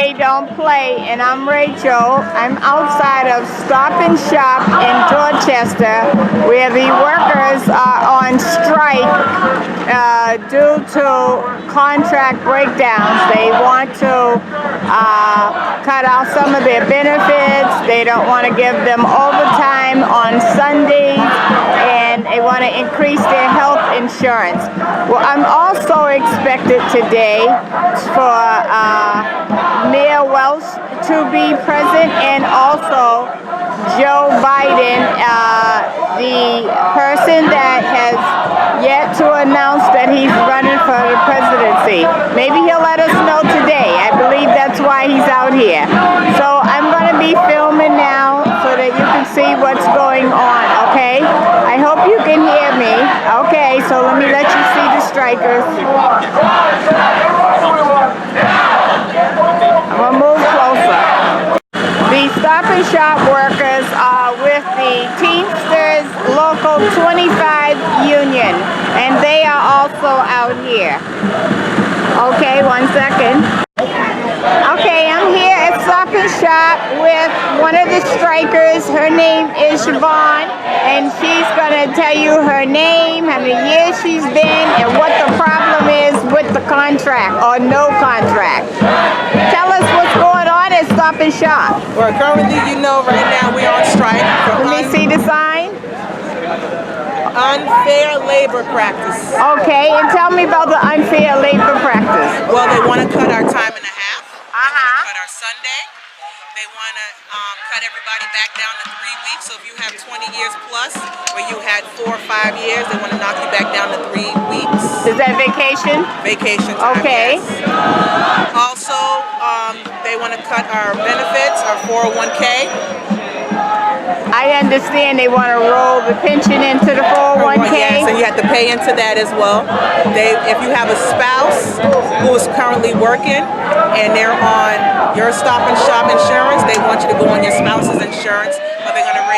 Play Don't Play, and I'm Rachel. I'm outside of Stop and Shop in Dorchester, where the workers are on strike due to contract breakdowns. They want to cut out some of their benefits. They don't want to give them overtime on Sundays, and they want to increase their health insurance. Well, I'm also expected today for Mayor Welch to be present, and also Joe Biden, the person that has yet to announce that he's running for the presidency. Maybe he'll let us know today. I believe that's why he's out here. So I'm going to be filming now so that you can see what's going on, okay? I hope you can hear me. Okay, so let me let you see the strikers. I'm going to move closer. The Stop and Shop workers are with the Teamsters Local 25 Union, and they are also out here. Okay, 1 second. Okay, I'm here at Stop and Shop with one of the strikers. Her name is Siobhan, and she's going to tell you her name, how many years she's been, and what the problem is with the contract or no contract. Tell us what's going on at Stop and Shop. Well, currently, you know, right now we're on strike for Let me see the sign. Unfair labor practice. Okay, and tell me about the unfair labor practice. Well, they want to cut our time and a half. Cut our Sunday. They want to cut everybody back down to 3 weeks. So if you have 20 years plus, where you had 4 or 5 years, they want to knock you back down to 3 weeks. Is that vacation? Vacation time, okay. Yes. Also, they want to cut our benefits, our 401k. I understand they want to roll the pension into the 401k. Yes, and you have to pay into that as well. If you have a spouse who is currently working and they're on your Stop and Shop insurance, they want you to go on your spouse's insurance, but they're going to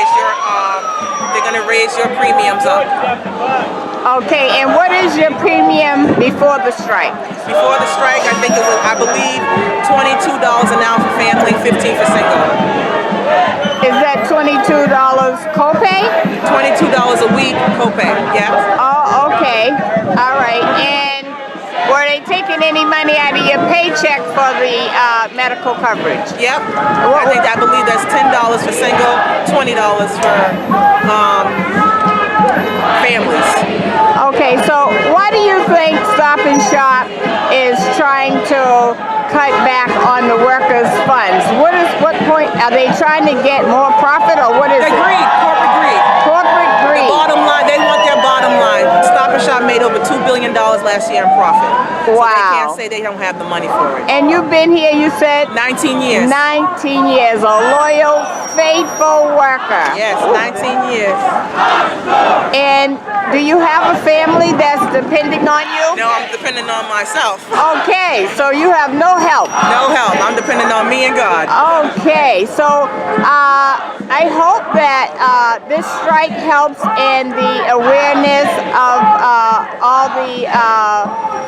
raise your premiums up. Okay, and what is your premium before the strike? Before the strike, I think it was, I believe, $22 an hour for family, $15 for single. Is that $22 copay? $22 a week copay, yeah. Oh, okay. All right. And were they taking any money out of your paycheck for the medical coverage? Yep. I believe that's $10 for single, $20 for families. Okay, so why do you think Stop and Shop is trying to cut back on the workers' funds? What point are they trying to get more profit, or what is it? Greed, corporate greed. Corporate greed. The bottom line, they want their bottom line. Stop and Shop made over $2 billion last year in profit. Wow. So they can't say they don't have the money for it. And you've been here, you said? 19 years. 19 years, a loyal, faithful worker. Yes, 19 years. And do you have a family that's depending on you? No, I'm depending on myself. Okay, so you have no help. No help. I'm depending on me and God. Okay, so I hope that this strike helps in the awareness of all the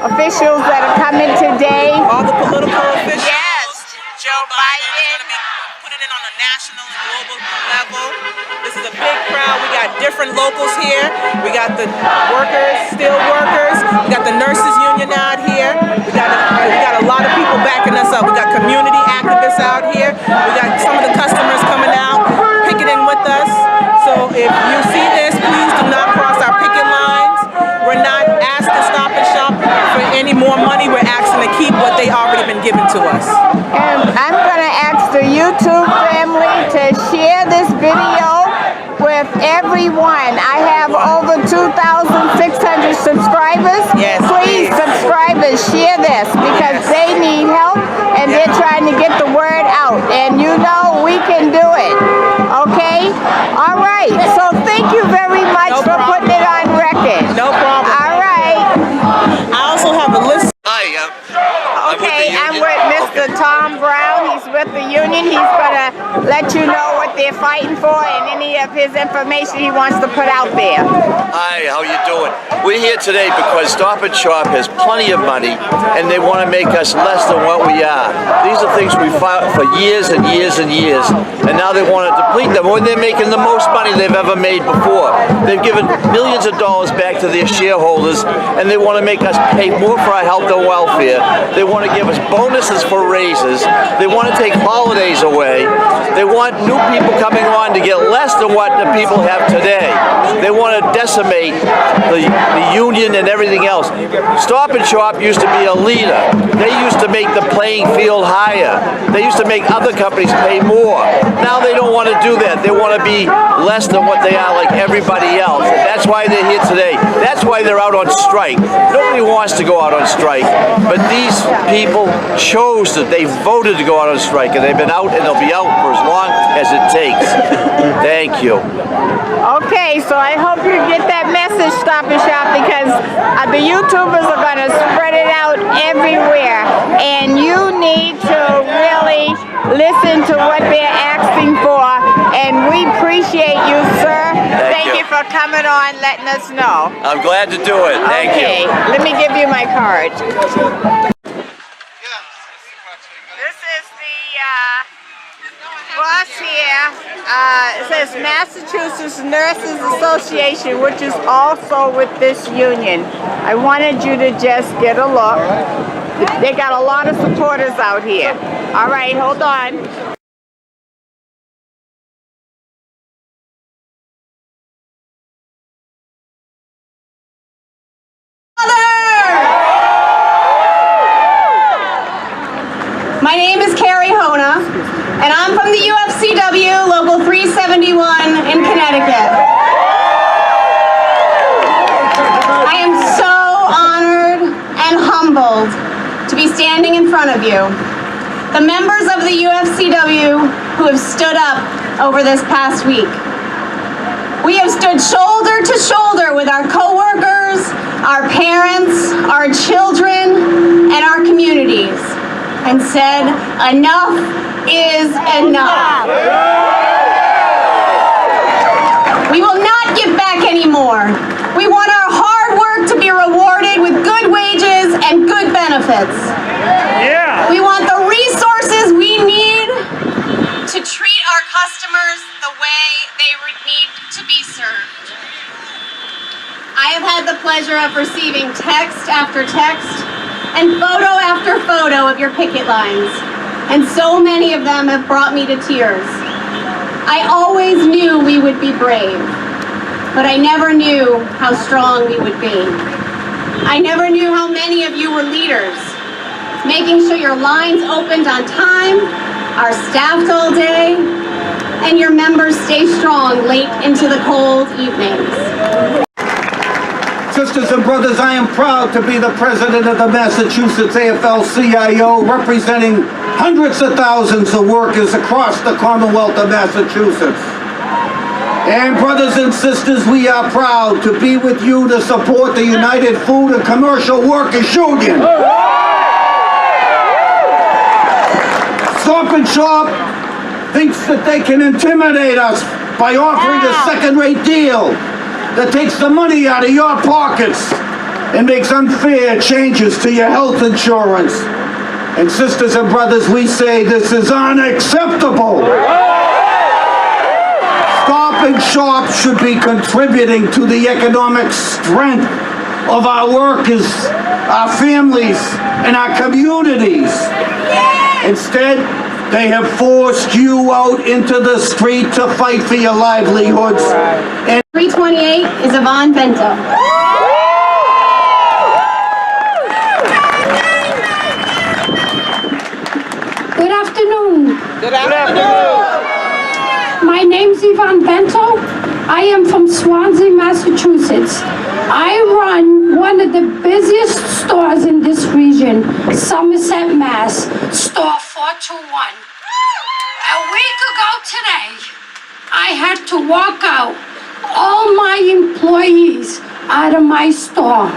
officials that are coming today. All the political officials. Yes, Joe Biden. Is going to be putting it on a national and global level. This is a big crowd. We got different locals here. We got the workers, steel workers. We got the nurses union out here. We got a lot of people backing us up. We got community activists out here. We got some of the customers coming out, picketing with us. So if you see this, please do not cross our picket lines. We're not asking Stop and Shop for any more money. We're asking to keep what they already been given to us. And I'm going to ask the YouTube family to share this video with everyone. I have over 2,600 subscribers. Yes, please subscribe and share this, because they need help and they're trying to get the word out. And you know we can do it. Okay? All right. So thank you very much for putting it on record. No problem. All right. I also have a list. Hi, Okay, I'm with Mr. Tom Brown. He's with the union. He's going to let you know what they're fighting for and any of his information he wants to put out there. Hi, how you doing? We're here today because Stop and Shop has plenty of money and they want to make us less than what we are. These are things we fought for years and years and years, and now they want to deplete them when they're making the most money they've ever made before. They've given millions of dollars back to their shareholders, and they want to make us pay more for our health and welfare. They want to give us bonuses for raises. They want to take holidays away. They want new people coming on to get less than what the people have today. They want to decimate the union and everything else. Stop and Shop used to be a leader. They used to make the playing field higher. They used to make other companies pay more. Now they don't want to do that. They want to be less than what they are like everybody else. And that's why they're here today. That's why they're out on strike. Nobody wants to go out on strike, but these people chose that. They voted to go out on strike, and they've been out, and they'll be out for as long as it takes. Thank you. Okay, so I hope you get that message, Stop and Shop, because the YouTubers are going to spread it out everywhere, and you need to really listen to what they're asking for, and we appreciate you, sir. Thank you for coming on, letting us know. I'm glad to do it. Thank you. Okay, let me give you my card. This is the boss here. It says Massachusetts Nurses Association, which is also with this union. I wanted you to just get a look. They got a lot of supporters out here. All right, hold on. My name is Carrie Hona, and I'm from the UFCW Local 371 in Connecticut. I am so honored and humbled to be standing in front of you, the members of the UFCW who have stood up over this past week. We have stood shoulder to shoulder with our coworkers, our parents, our children, and our communities, and said, enough is enough. We will not give back anymore. We want our hard work to be rewarded with good wages and good benefits. Yeah. We want the resources we need to treat our customers the way they need to be served. I have had the pleasure of receiving text after text and photo after photo of your picket lines, and so many of them have brought me to tears. I always knew we would be brave, but I never knew how strong we would be. I never knew how many of you were leaders, making sure your lines opened on time, are staffed all day, and your members stay strong late into the cold evenings. Sisters and brothers, I am proud to be the president of the Massachusetts AFL-CIO, representing hundreds of thousands of workers across the Commonwealth of Massachusetts. And brothers and sisters, we are proud to be with you to support the United Food and Commercial Workers Union. Stop and Shop thinks that they can intimidate us by offering a second-rate deal that takes the money out of your pockets and makes unfair changes to your health insurance. And sisters and brothers, we say this is unacceptable. Stop and Shop should be contributing to the economic strength of our workers, our families, and our communities. Instead, they have forced you out into the street to fight for your livelihoods. And 328 is Yvonne Bento. Good afternoon. Good afternoon. My name's Yvonne Bento. I am from Swansea, Massachusetts. I run one of the busiest stores in this region, Somerset, Mass, store 421. A week ago today, I had to walk out all my employees out of my store.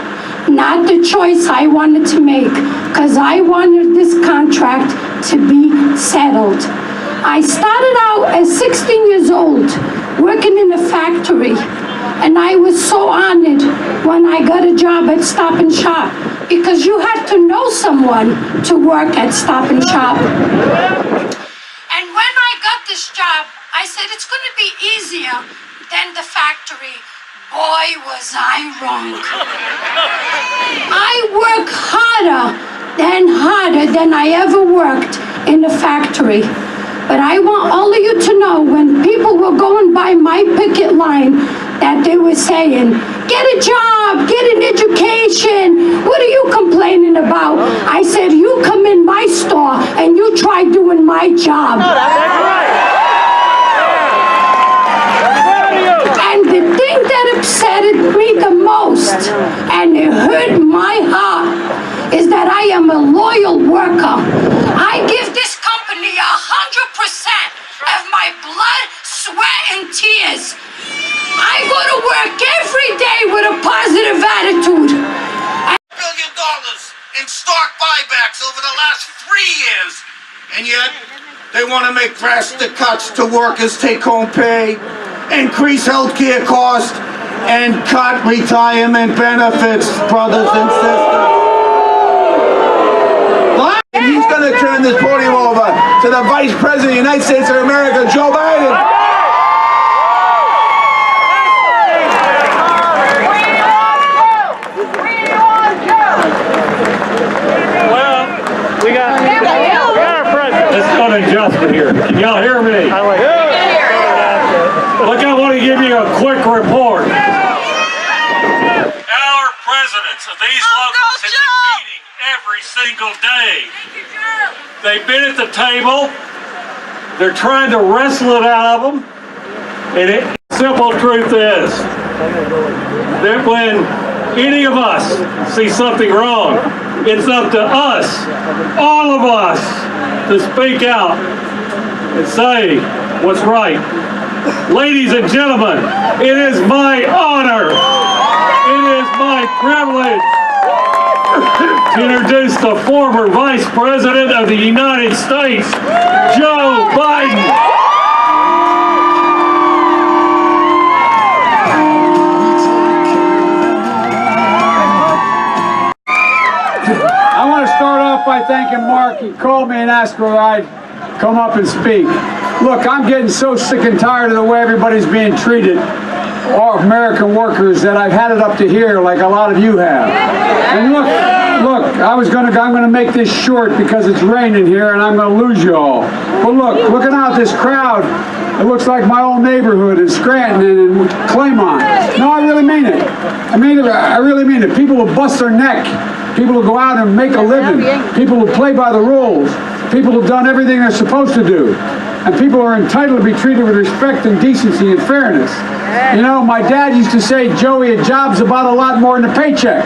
Not the choice I wanted to make, because I wanted this contract to be settled. I started out at 16 years old, working in a factory, and I was so honored when I got a job at Stop and Shop, because you had to know someone to work at Stop and Shop. And when I got this job, I said it's going to be easier than the factory. Boy, was I wrong. I work harder than I ever worked in a factory. But I want all of you to know, when people were going by my picket line, that they were saying, get a job, get an education, what are you complaining about? I said, you come in my store and you try doing my job. And the thing that upset me the most, and it hurt my heart, is that I am a loyal worker. I give this company 100% of my blood, sweat, and tears. I go to work every day with a positive attitude. $1 billion in stock buybacks over the last 3 years. And yet, they want to make drastic cuts to workers' take-home pay, increase health care costs, and cut retirement benefits, brothers and sisters. And he's going to turn this podium over to the Vice President of the United States of America, Joe Biden. Well, we got our president. Let's go to Justin here. Can y'all hear me? Look, I want to give you a quick report. Our presidents of these locals have been meeting every single day. They've been at the table. They're trying to wrestle it out of them. And the simple truth is that when any of us see something wrong, it's up to us, all of us, to speak out and say what's right. Ladies and gentlemen, it is my honor, it is my privilege to introduce the former Vice President of the United States, Joe Biden. I want to start off by thanking Mark. He called me and asked whether I'd come up and speak. Look, I'm getting so sick and tired of the way everybody's being treated, all American workers, that I've had it up to here like a lot of you have. And look, I'm going to make this short because it's raining here and I'm going to lose you all. But looking out this crowd, it looks like my old neighborhood in Scranton and Claymont. No, I really mean it. I really mean it. People who bust their neck. People who go out and make a living. People who play by the rules. People who've done everything they're supposed to do. And people are entitled to be treated with respect and decency and fairness. You know, my dad used to say, Joey, a job's about a lot more than a paycheck.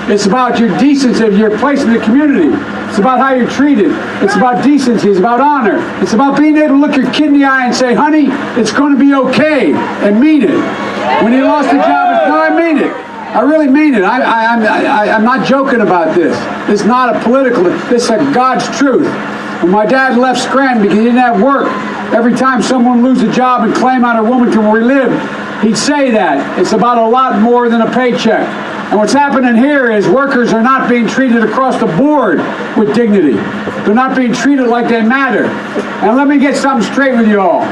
It's about your decency of your place in the community. It's about how you're treated. It's about decency. It's about honor. It's about being able to look your kid in the eye and say, honey, it's going to be okay, and mean it. When you lost a job, no, I mean it. I really mean it. I'm not joking about this. It's not a political, this is a God's truth. When my dad left Scranton because he didn't have work, every time someone would lose a job and claim out of Wilmington where we lived, he'd say that. It's about a lot more than a paycheck. And what's happening here is workers are not being treated across the board with dignity. They're not being treated like they matter. And let me get something straight with you all.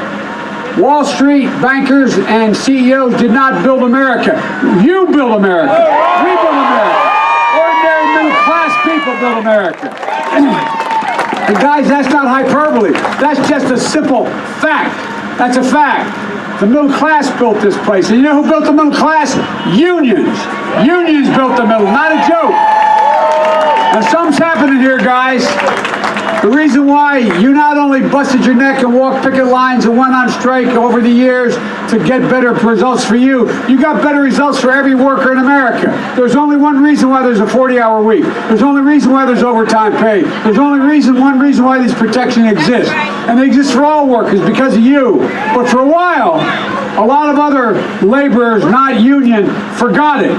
Wall Street bankers and CEOs did not build America. You build America. We build America. Ordinary middle-class people build America. And guys, that's not hyperbole. That's just a simple fact. That's a fact. The middle class built this place. And you know who built the middle class? Unions. Unions built the middle. Not a joke. Now, something's happening here, guys. The reason why you not only busted your neck and walked picket lines and went on strike over the years to get better results for you, you got better results for every worker in America. There's only one reason why there's a 40-hour week. There's only reason why there's overtime pay. There's only one reason why these protections exist. And they exist for all workers because of you. But for a while, a lot of other laborers, not union, forgot it.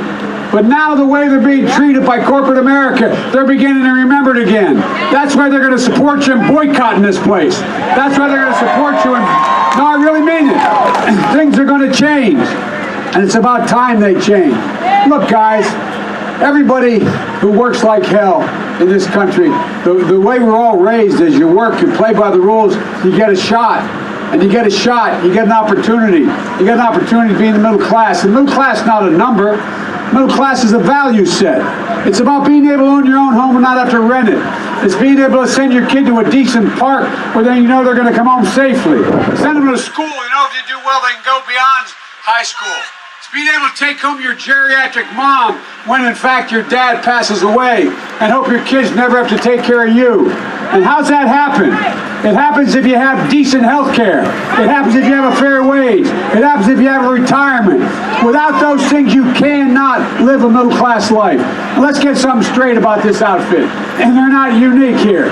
But now the way they're being treated by corporate America, they're beginning to remember it again. That's why they're going to support you in boycotting this place. That's why they're going to support you in... No, I really mean it. Things are going to change. And it's about time they change. Look, guys, everybody who works like hell in this country, the way we're all raised is you work, you play by the rules, you get a shot. And you get a shot, you get an opportunity. You get an opportunity to be in the middle class. The middle class is not a number. Middle class is a value set. It's about being able to own your own home and not have to rent it. It's being able to send your kid to a decent park where then you know they're going to come home safely. Send them to school, you know if you do well they can go beyond high school. It's being able to take home your geriatric mom when in fact your dad passes away and hope your kids never have to take care of you. And how's that happen? It happens if you have decent health care. It happens if you have a fair wage. It happens if you have a retirement. Without those things, you cannot live a middle-class life. And let's get something straight about this outfit. And they're not unique here.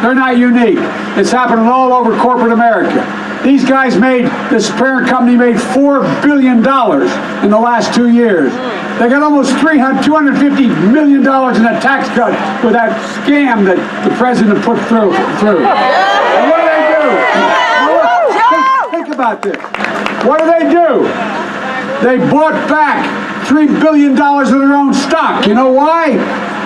They're not unique. It's happening all over corporate America. These guys made, this parent company made $4 billion in the last 2 years. They got almost $250 million in a tax cut with that scam that the president put through. And what do they do? Think about this. What do? They bought back $3 billion of their own stock. You know why?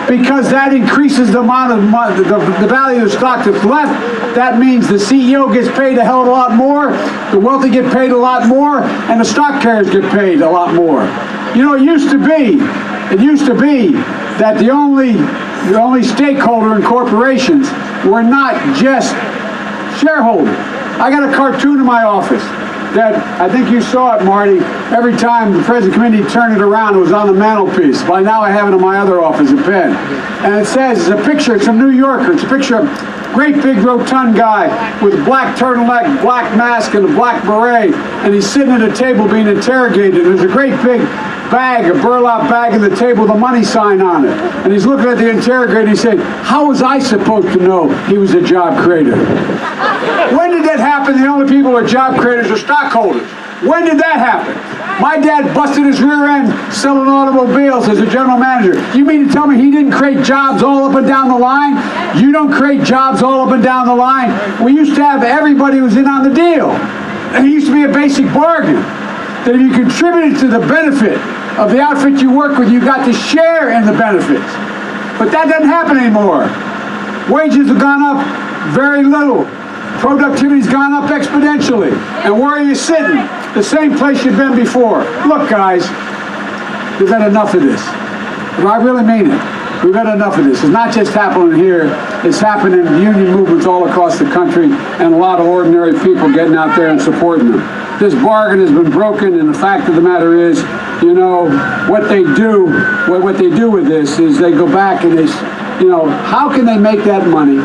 Because that increases the amount of money, the value of the stock that's left. That means the CEO gets paid a hell of a lot more, the wealthy get paid a lot more, and the stock carriers get paid a lot more. You know, it used to be that the only stakeholder in corporations were not just shareholders. I got a cartoon in my office that I think you saw it, Marty. Every time the President Committee turned it around, it was on the mantelpiece. By now I have it in my other office, a pen. And it says, it's a picture, it's a New Yorker. It's a picture of a great big rotund guy with a black turtleneck, black mask, and a black beret. And he's sitting at a table being interrogated. There's a great big bag, a burlap bag on the table with a money sign on it. And he's looking at the interrogator and he's saying, how was I supposed to know he was a job creator? When did that happen? The only people who are job creators are stockholders. When did that happen? My dad busted his rear end selling automobiles as a general manager. You mean to tell me he didn't create jobs all up and down the line? You don't create jobs all up and down the line. We used to have everybody who was in on the deal. And it used to be a basic bargain. That if you contributed to the benefit of the outfit you work with, you got to share in the benefits. But that doesn't happen anymore. Wages have gone up very little. Productivity's gone up exponentially. And where are you sitting? The same place you've been before. Look, guys, we've had enough of this. I really mean it. We've had enough of this. It's not just happening here. It's happening in union movements all across the country and a lot of ordinary people getting out there and supporting them. This bargain has been broken, and the fact of the matter is, you know, what they do with this is they go back and they, you know, how can they make that money,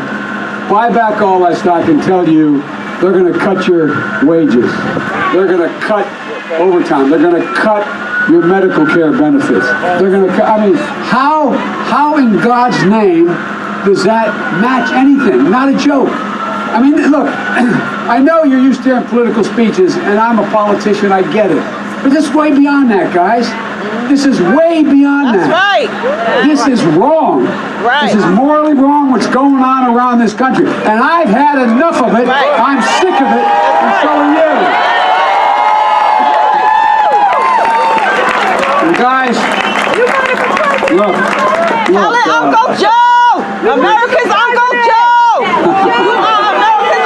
buy back all that stock and tell you they're going to cut your wages, they're going to cut overtime, they're going to cut your medical care benefits, they're going to cut, I mean, how in God's name does that match anything? Not a joke. I mean, look, I know you're used to hearing political speeches, and I'm a politician, I get it. But this is way beyond that, guys. This is way beyond that. That's right. This is wrong. Right. This is morally wrong what's going on around this country. And I've had enough of it. Right. I'm sick of it, and so are you. And guys, look. Tell it, Uncle Joe! America's Uncle Joe!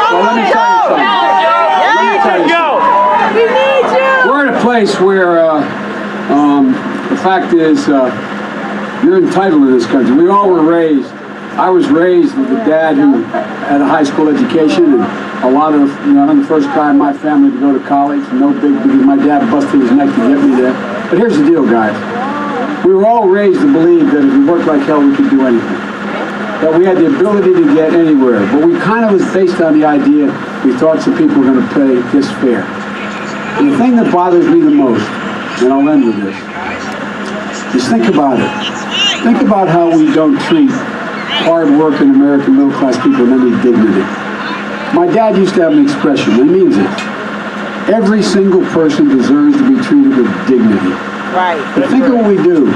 Well, let me tell you something. We need you! We're at a place where the fact is you're entitled in this country. We all were raised. I was raised with a dad who had a high school education, and a lot of, you know, I'm the first guy in my family to go to college. No big, because my dad busted his neck to get me there. But here's the deal, guys. We were all raised to believe that if we worked like hell, we could do anything. That we had the ability to get anywhere. But we kind of was based on the idea we thought some people were going to pay this fare. And the thing that bothers me the most, and I'll end with this, is think about it. Think about how we don't treat hard-working American middle-class people with any dignity. My dad used to have an expression, and he means it. Every single person deserves to be treated with dignity. Right. But think of what we do.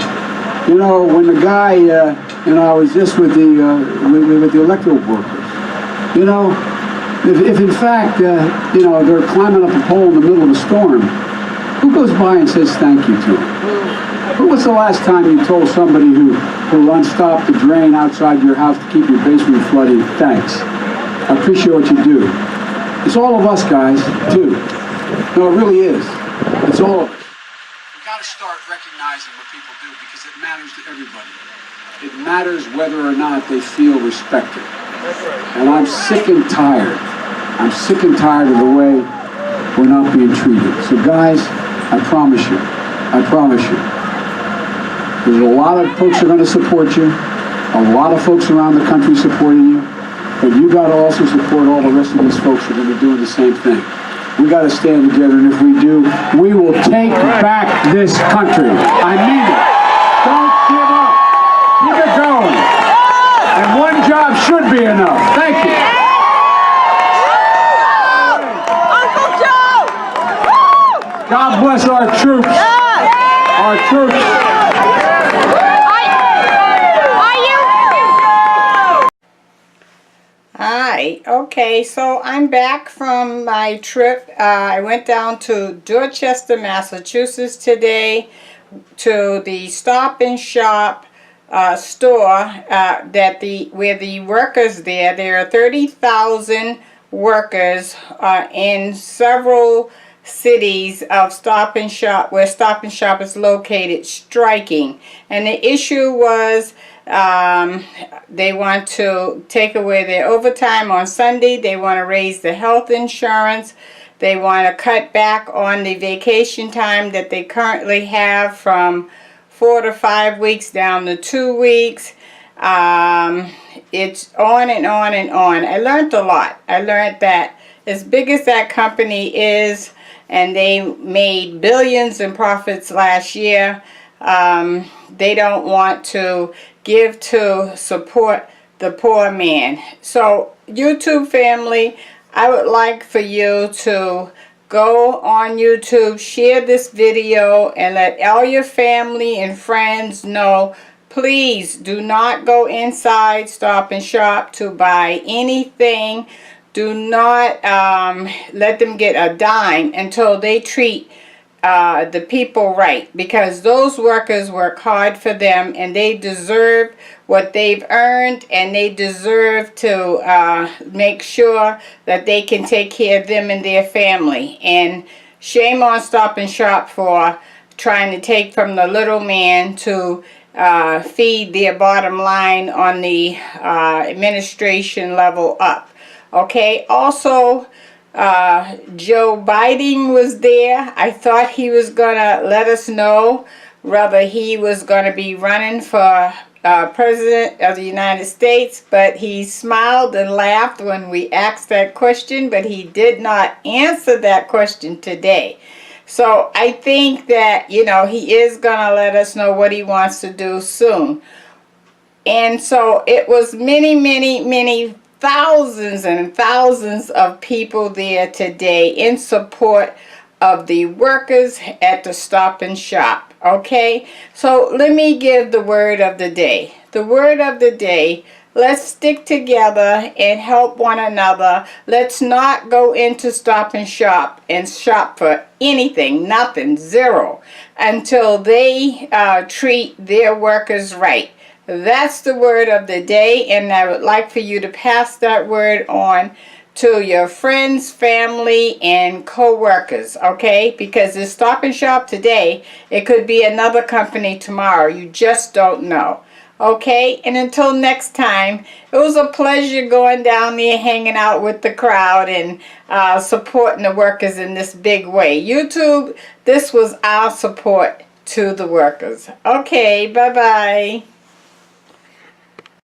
You know, when the guy, I was just with the electoral workers. You know, if in fact, they're climbing up a pole in the middle of a storm, who goes by and says thank you to them? When was the last time you told somebody who unstopped the drain outside your house to keep your basement flooding, thanks? I appreciate what you do. It's all of us, guys, too. No, it really is. It's all of us. We've got to start recognizing what people do because it matters to everybody. It matters whether or not they feel respected. And I'm sick and tired. I'm sick and tired of the way we're not being treated. So guys, I promise you, there's a lot of folks who are going to support you, a lot of folks around the country supporting you, but you got to also support all the rest of these folks who are going to be doing the same thing. We got to stand together, and if we do, we will take back this country. I mean it. Don't give up. Keep it going. And one job should be enough. Thank you. Uncle Joe! God bless our troops. Our troops. Hi, okay, so I'm back from my trip. I went down to Dorchester, Massachusetts today to the Stop and Shop store where the workers there are 30,000 workers in several cities of Stop and Shop, where Stop and Shop is located, striking. And the issue was they want to take away their overtime on Sunday. They want to raise the health insurance. They want to cut back on the vacation time that they currently have from 4 to 5 weeks down to 2 weeks. It's on and on and on. I learned a lot. I learned that as big as that company is, and they made billions in profits last year, they don't want to give to support the poor man. So YouTube family, I would like for you to go on YouTube, share this video, and let all your family and friends know. Please do not go inside Stop and Shop to buy anything. Do not let them get a dime until they treat the people right, because those workers work hard for them and they deserve what they've earned, and they deserve to make sure that they can take care of them and their family. And shame on Stop and Shop for trying to take from the little man to feed their bottom line on the administration level up. Okay, also Joe Biden was there. I thought he was gonna let us know whether he was gonna be running for President of the United States, but he smiled and laughed when we asked that question, but he did not answer that question today. So I think that, you know, he is gonna let us know what he wants to do soon. And so it was many thousands and thousands of people there today in support of the workers at the Stop and Shop. Okay, so let me give the word of the day. The word of the day: let's stick together and help one another. Let's not go into Stop and Shop and shop for anything, nothing, zero, until they treat their workers right. That's the word of the day, and I would like for you to pass that word on to your friends, family, and co-workers, okay? Because this Stop and Shop today, it could be another company tomorrow. You just don't know. Okay, and until next time, it was a pleasure going down there, hanging out with the crowd and supporting the workers in this big way. YouTube, this was our support to the workers. Okay, bye-bye.